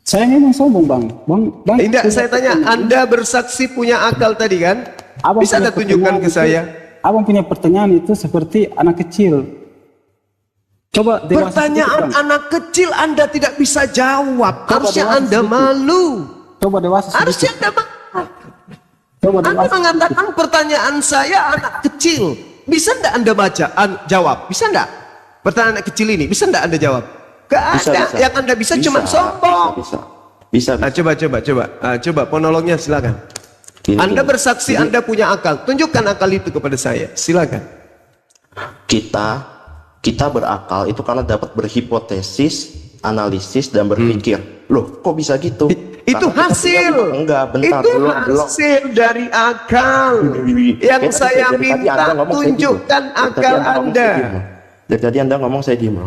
Saya memang sombong, Bang. Bang. Tidak, saya tanya, Anda bersaksi punya akal tadi kan? Abang Bisa punya Anda tunjukkan pertanyaan ke itu- saya? Abang punya pertanyaan itu seperti anak kecil. Coba dewasa Pertanyaan sedikit, Bang. anak kecil Anda tidak bisa jawab. Harusnya dewasa Anda sedikit. malu. Coba dewasa sedikit. Harusnya Anda malu. Coba Anda dewasa. mengatakan pertanyaan saya anak kecil. Bisa enggak Anda baca, jawab? Bisa enggak? Pertanyaan anak kecil ini, bisa enggak Anda jawab? Gak ada. Yang Anda bisa cuma sombong. Bisa. Coba monolognya silakan. Gini, Anda gini. bersaksi Jadi, Anda punya akal. Tunjukkan akal itu kepada saya. Silakan. kita berakal itu karena dapat berhipotesis, analisis dan berpikir. Loh, kok bisa gitu? Itu Karena kita hasil. punya- enggak, bentar, Itu belum. hasil dari akal. Yang Tadi saya Anda minta ngomong, saya tunjukkan diem. Dari akal tadi ngomong, Anda. saya diem. Dari tadi Anda ngomong saya diem.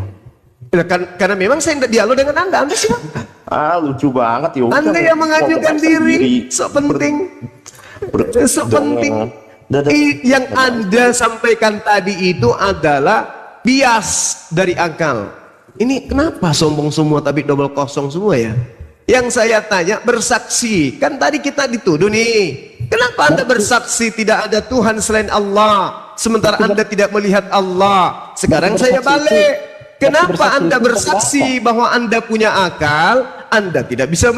Ya, karena memang saya tidak dialog dengan Anda siapa? Lucu banget ya. udah, Anda yang mau mengajukan debat sendiri. diri, so penting. So penting. Yang Anda sampaikan tadi itu adalah bias dari akal. Ini kenapa sombong semua tapi double kosong semua ya? Yang saya tanya bersaksi. Kan tadi kita dituduh nih. Kenapa Anda bersaksi tidak ada Tuhan selain Allah, sementara Anda tidak melihat Allah? Sekarang saya balik. Kenapa Anda bersaksi bahwa Anda punya akal, Anda tidak bisa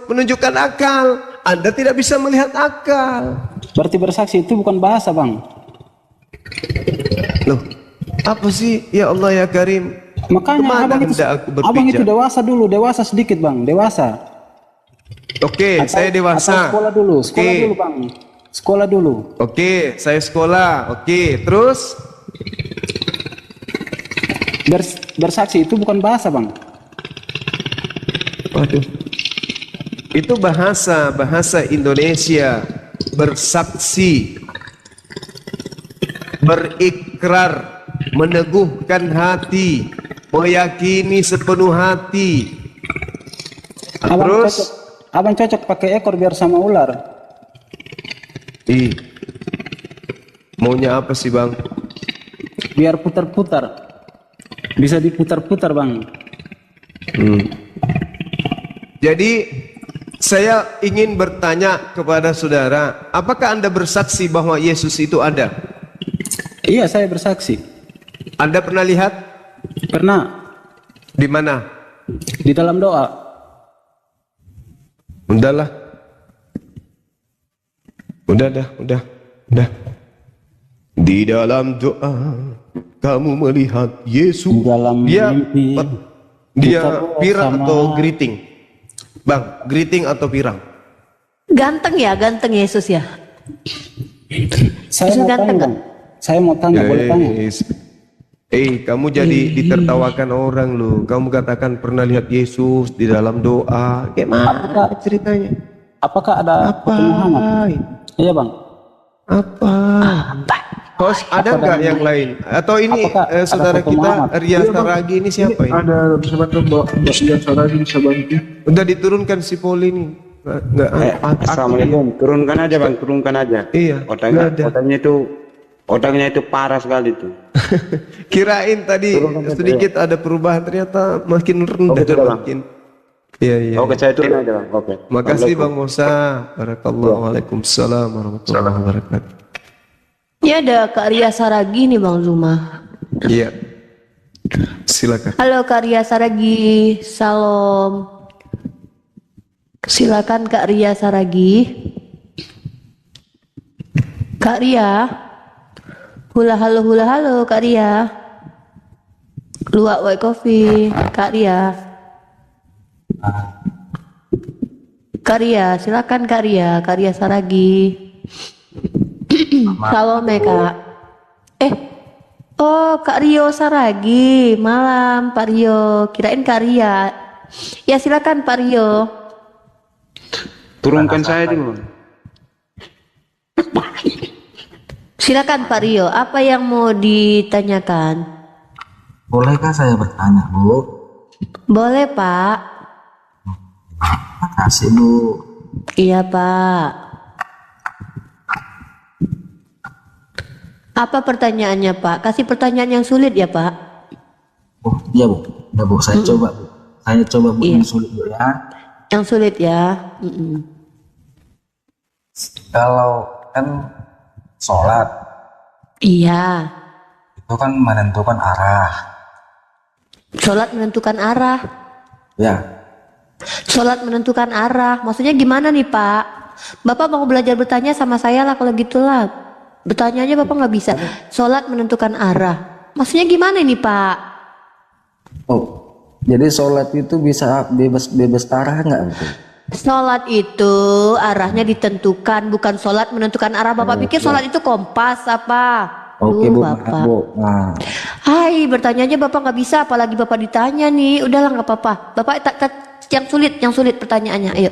menunjukkan akal, Anda tidak bisa melihat akal? Berarti bersaksi itu bukan bahasa, Bang. Loh, apa sih? Ya Allah ya Karim. Makanya Kemana Anda aku abang itu berpijak? dewasa dulu, dewasa sedikit, Bang, dewasa. Oke, saya dewasa. Atau sekolah dulu, sekolah Oke. dulu, Bang. Sekolah dulu. Oke, saya sekolah. Oke, terus? Bersaksi itu bukan bahasa, Bang. Waduh. Itu bahasa Indonesia. Bersaksi, berikrar, meneguhkan hati, meyakini sepenuh hati. Terus? Abang cocok pakai ekor biar sama ular. Maunya apa sih Bang? Biar putar-putar. Bisa diputar-putar, Bang. Jadi saya ingin bertanya kepada saudara, apakah Anda bersaksi bahwa Yesus itu ada? Iya, saya bersaksi. Anda pernah lihat? Pernah Di mana? di dalam doa. Udahlah. Udah. Di dalam doa kamu melihat Yesus. Di dalam mimpi dia kita doa pirang sama- atau greeting? Bang, greeting atau pirang? Ganteng Yesus ya. Saya Yesus mau ganteng tanya, nggak? saya mau tanya, boleh tanya? Kamu jadi ditertawakan orang loh. Kamu katakan pernah lihat Yesus di dalam doa. Kayak mana ceritanya? Apakah ada Apa? Muhammad? Iya, Bang. Apa? Host, ada nggak yang lain? Atau ini Apakah ada saudara foto kita Muhammad? Ria Saragi ini siapa ini? Ada bersama Mbak Ria Saragi bisa bantu. Udah diturunkan si Poli ini. Nggak, Assalamualaikum. Turunkan aja Bang, turunkan aja. Iya, Otaknya, nggak ada. otaknya itu parah sekali tuh. Kirain tadi sedikit ada perubahan, ternyata makin rendah Oke, dan sudah, Bang. makin. Iya. Oke, saya turun aja Bang. Oke. Makasih Bang Musa. Barakallahu. Waalaikumsalam warahmatullahi wabarakatuh. Ini ada Kak Ria Saragi nih Bang Zuma. Iya. Silakan. Halo Kak Ria Saragi, salam. Silakan Kak Ria Saragi. Kak Ria. Hula halo Kak Ria. Luwak white coffee, Kak Ria. Kak Ria, silakan Kak Ria Saragi. Salam ya Kak. Oh Kak Rio Saragi, malam Pak Rio. Kirain Kak Ria. Ya silakan Pak Rio. Turunkan saya dulu. Silakan Pak Rio. Apa yang mau ditanyakan? Bolehkah saya bertanya, Bu? Boleh Pak. Makasih, Bu. Iya Pak. Apa pertanyaannya Pak? Kasih pertanyaan yang sulit ya Pak. Oh, iya, Bu. Ya, Bu, saya coba, Bu. Saya coba, Bu, Iya. yang sulit, Bu, ya. Yang sulit ya. Kalau kan sholat, Iya. itu kan menentukan arah. Sholat menentukan arah. Ya, Sholat menentukan arah. Maksudnya gimana nih Pak? Bapak mau belajar bertanya sama saya lah kalau gitulah. Bertanya aja Bapak nggak bisa. Sholat menentukan arah. Maksudnya gimana nih Pak? oh, jadi sholat itu bisa bebas arah nggak, Bu? Sholat itu arahnya ditentukan, bukan sholat menentukan arah. Bapak pikir sholat itu kompas apa? Oke, Bu, Bapak. Bu. Nah, Hai, bertanya aja Bapak nggak bisa, apalagi Bapak ditanya nih. Udahlah nggak apa-apa. Bapak yang sulit pertanyaannya. Ayo.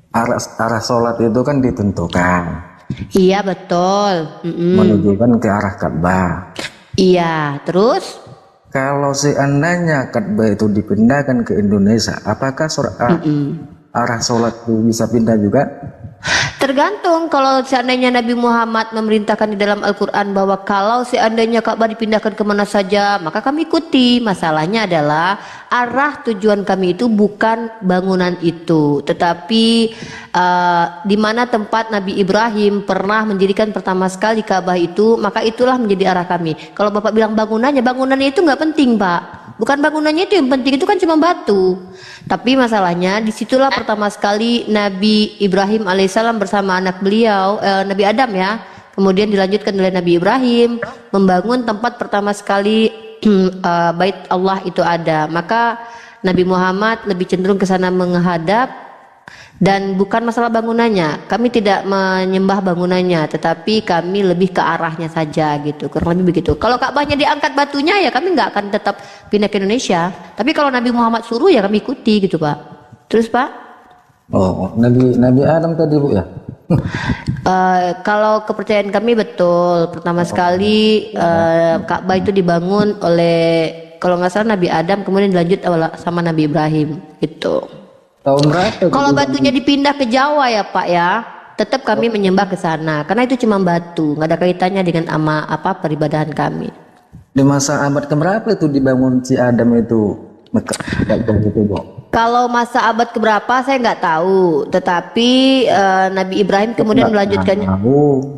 Arah sholat itu kan ditentukan Iya betul. menunjukkan ke arah Ka'bah. Iya, terus? Kalau seandainya Ka'bah itu dipindahkan ke Indonesia, apakah arah sholat itu bisa pindah juga? Tergantung. Kalau seandainya Nabi Muhammad memerintahkan di dalam Al-Quran bahwa kalau seandainya Ka'bah dipindahkan kemana saja, maka kami ikuti. Masalahnya adalah arah tujuan kami itu bukan bangunan itu, tetapi di mana tempat Nabi Ibrahim pernah mendirikan pertama sekali Ka'bah itu, maka itulah menjadi arah kami. Kalau Bapak bilang bangunannya itu nggak penting, Pak. Bukan bangunannya itu yang penting, itu kan cuma batu. Tapi masalahnya disitulah pertama sekali Nabi Ibrahim alaihissalam bersama anak beliau, Nabi Adam ya. Kemudian dilanjutkan oleh Nabi Ibrahim membangun tempat pertama sekali bait Allah itu ada. Maka Nabi Muhammad lebih cenderung ke sana menghadap. Dan bukan masalah bangunannya, kami tidak menyembah bangunannya, tetapi kami lebih ke arahnya saja gitu, kurang lebih begitu. Kalau Ka'bahnya diangkat batunya ya kami nggak akan tetap pindah ke Indonesia. Tapi kalau Nabi Muhammad suruh ya kami ikuti gitu Pak. Terus Pak? Oh, Nabi Adam tadi Bu ya? Kalau kepercayaan kami betul, pertama sekali Ka'bah itu dibangun oleh kalau nggak salah Nabi Adam, kemudian dilanjut sama Nabi Ibrahim gitu. Tahun berapa? Kalau batunya dipindah ke Jawa ya Pak ya, tetap kami menyembah ke sana karena itu cuma batu, nggak ada kaitannya dengan peribadahan kami. Di masa abad keberapa itu dibangun si Adam itu? Kalau masa abad keberapa saya nggak tahu, tetapi Nabi Ibrahim kemudian melanjutkannya.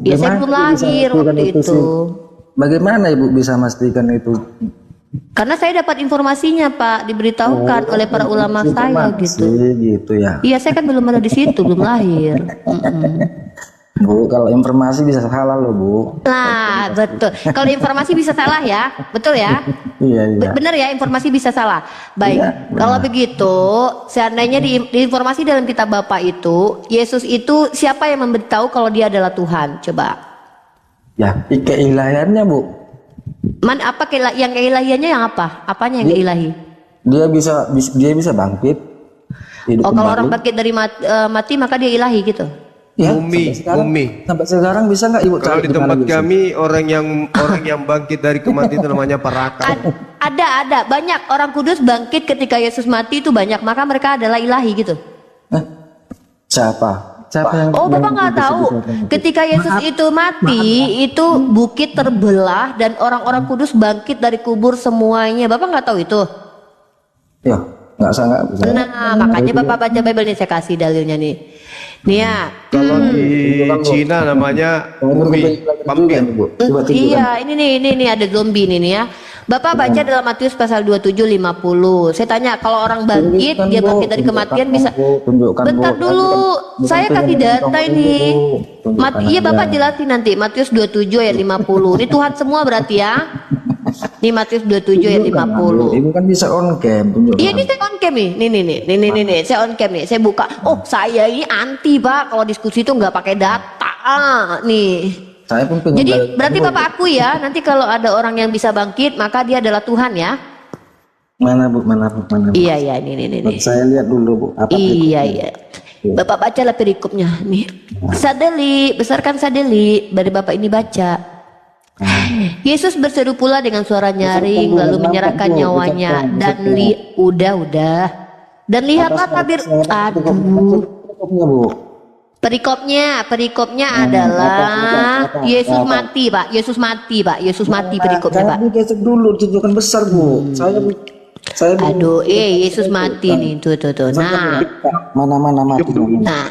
Ya saya belum lahir waktu itu. Bagaimana Ibu bisa memastikan itu? Karena saya dapat informasinya Pak, diberitahukan oleh para ulama saya gitu. Gitu ya. Iya saya kan belum ada di situ, belum lahir. Bu, kalau informasi bisa salah loh Bu. Nah betul. Kalau informasi bisa salah ya, betul ya. Iya. Benar ya, informasi bisa salah. Baik. Iya, kalau begitu, seandainya di informasi dalam kitab Bapak itu, Yesus itu siapa yang memberitahu kalau dia adalah Tuhan? Coba. Ya, keilahiannya Bu. Apa yang keilahiannya yang apa? Apanya yang keilahi? Dia bisa bangkit. Kalau orang bangkit dari mati maka dia ilahi gitu. Ya, Mumi. Sampai sekarang bisa nggak Ibu? Kalau di tempat kami orang yang bangkit dari kematian itu namanya paraka. Ada banyak orang kudus bangkit ketika Yesus mati itu banyak, maka mereka adalah ilahi gitu. Siapa yang Bapak nggak tahu. Ketika Yesus itu mati, itu bukit terbelah dan orang-orang kudus bangkit dari kubur semuanya. Bapak nggak tahu itu? Ya, nggak sangat. Nah, makanya Bapak baca Bible nih, saya kasih dalilnya nih. Nih ya. Kalau di Cina namanya mumi, vampir. Iya, ini ada zombie nih ya. Bapak baca dalam Matius pasal 27:50. Saya tanya, kalau orang bangkit, dia bangkit dari kematian bisa. Bentar dulu, saya kasih data ini. Iya, Bapak jelasin nanti. Matius 27 ayat 50. Ini Tuhan semua berarti ya. Ini Matius 27 ayat 50. Ibu kan bisa on cam. Iya, ini saya on cam nih. Nih, saya on cam nih. Saya buka. Saya ini anti Pak. Kalau diskusi itu nggak pakai data. Nih. Saya pun jadi berarti Bapak akui ya, nanti kalau ada orang yang bisa bangkit, maka dia adalah Tuhan ya. Mana Bu? Iya, ini. Saya lihat dulu Bu. Iya. Bapak bacalah perikopnya nih. Sadeli, besarkan sadeli, dari Bapak ini baca. Yesus berseru pula dengan suara nyaring, lalu menyerahkan nyawanya dan udah. Dan lihatlah tabir. Perikopnya adalah Yesus mati, Pak. Yesus mati perikopnya, Pak. Geser dulu, tunjukkan besar, Bu. Yesus mati nih, tuh. Nah. Mana mati. Nah,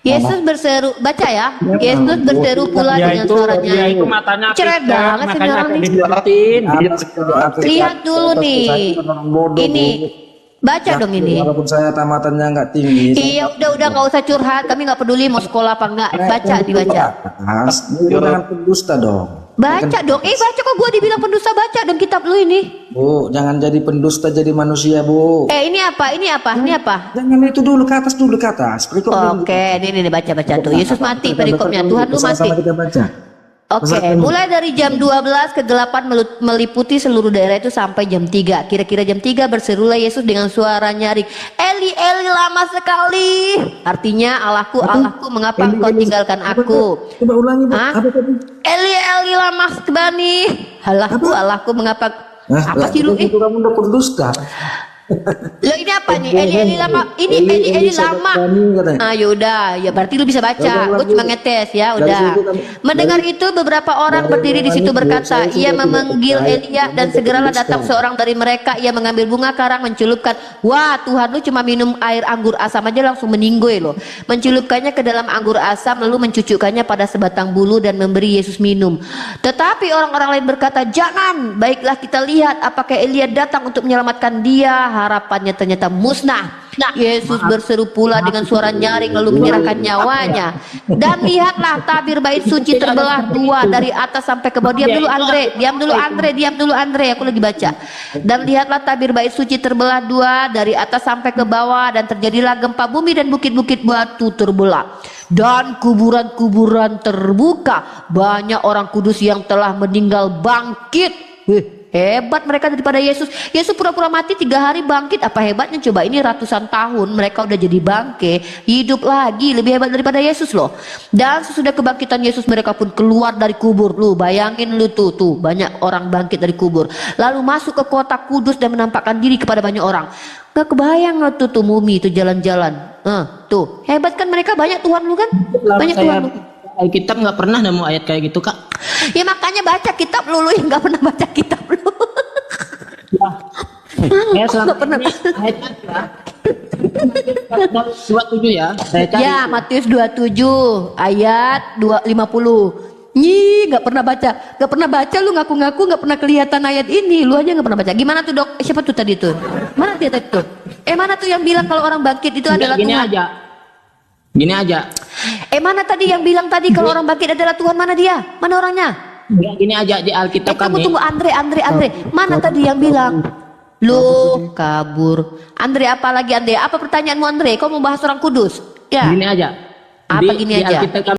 Yesus berseru, baca ya. Yesus berseru pula dengan suaranya. Itu matanya cerewet banget sih orang nih. Lihat dulu nih. Ini baca dong ini. Walaupun saya tamatannya nggak tinggi. Iya, udah nggak usah curhat. Kami nggak peduli mau sekolah apa enggak. Dibaca. Jangan pendusta dong. Baca dong. Baca kok gua dibilang pendusta, baca dong kitab lu ini. Bu, jangan jadi pendusta jadi manusia, Bu. Ini apa? Jangan itu dulu ke atas. Oke, ini baca tuh. Yesus mati perikopnya. Tuhan lu mati. Sama kita baca. Oke, mulai dari jam 12 kegelapan meliputi seluruh daerah itu sampai jam 3. Kira-kira jam 3 berserulah Yesus dengan suara nyaring, Eli, Eli, lama sekali. Artinya, Allahku, Allahku, mengapa engkau tinggalkan aku? Coba ulangi, Bu. Hah? Apa tadi? Eli, Eli, lama sekali. Allahku, Allahku, mengapa? Apa sih lu? Itu kamu udah berdusta. Lo ini apa nih? Eli lama. Ini Eli lama. Ah yaudah, ya berarti lu bisa baca. Gue cuma ngetes ya, udah. Mendengar itu beberapa orang berdiri di situ berkata, ia memanggil Elia dan segeralah datang seorang dari mereka. Ia mengambil bunga karang mencelupkan. Wah Tuhan, lu cuma minum air anggur asam aja langsung meninggoy loh. Mencelupkannya ke dalam anggur asam lalu mencucukkannya pada sebatang bulu dan memberi Yesus minum. Tetapi orang-orang lain berkata, jangan. Baiklah kita lihat apakah Elia datang untuk menyelamatkan dia. Harapannya ternyata musnah. Yesus berseru pula dengan suara nyaring lalu menyerahkan nyawanya. Dan lihatlah tabir bait suci terbelah dua dari atas sampai ke bawah. Diam dulu Andre, aku lagi baca. Dan lihatlah tabir bait suci terbelah dua dari atas sampai ke bawah, dan terjadilah gempa bumi dan bukit-bukit batu terbelah. Dan kuburan-kuburan terbuka. Banyak orang kudus yang telah meninggal bangkit. Hebat mereka daripada Yesus. Yesus pura-pura mati 3 hari bangkit. Apa hebatnya coba? Ini ratusan tahun mereka udah jadi bangke, hidup lagi, lebih hebat daripada Yesus loh. Dan sesudah kebangkitan Yesus mereka pun keluar dari kubur. Lu bayangin lu tuh banyak orang bangkit dari kubur. Lalu masuk ke kota kudus dan menampakkan diri kepada banyak orang. Gak kebayang tuh mumi itu jalan-jalan. Tuh hebat kan mereka, banyak Tuhan lu kan? Banyak Tuhan lu. Alkitab nggak pernah nemu ayat kayak gitu, Kak. Ya makanya baca kitab lu yang nggak pernah baca kitab lu. Ya, nggak pernah. Ayat 27 ya. Saya cari. Ya, Matius 27 ayat 50. Nyi, nggak pernah baca lu, ngaku-ngaku nggak pernah kelihatan ayat ini, lu aja nggak pernah baca. Gimana tuh Dok? Siapa tuh tadi tuh? Mana dia tadi tuh? Mana tuh yang bilang kalau orang bangkit itu adalah Tuhan? Gini aja. Mana tadi yang bilang tadi kalau orang bangkit adalah Tuhan? Mana dia? Mana orangnya? Enggak, gini aja di Alkitab kami. Tunggu Andre. Mana tadi yang bilang? Lu kabur. Andre, apa lagi Andre? Apa pertanyaanmu Andre? Kau mau bahas orang kudus? Ya. Gini aja. Apa gini aja? Di Alkitab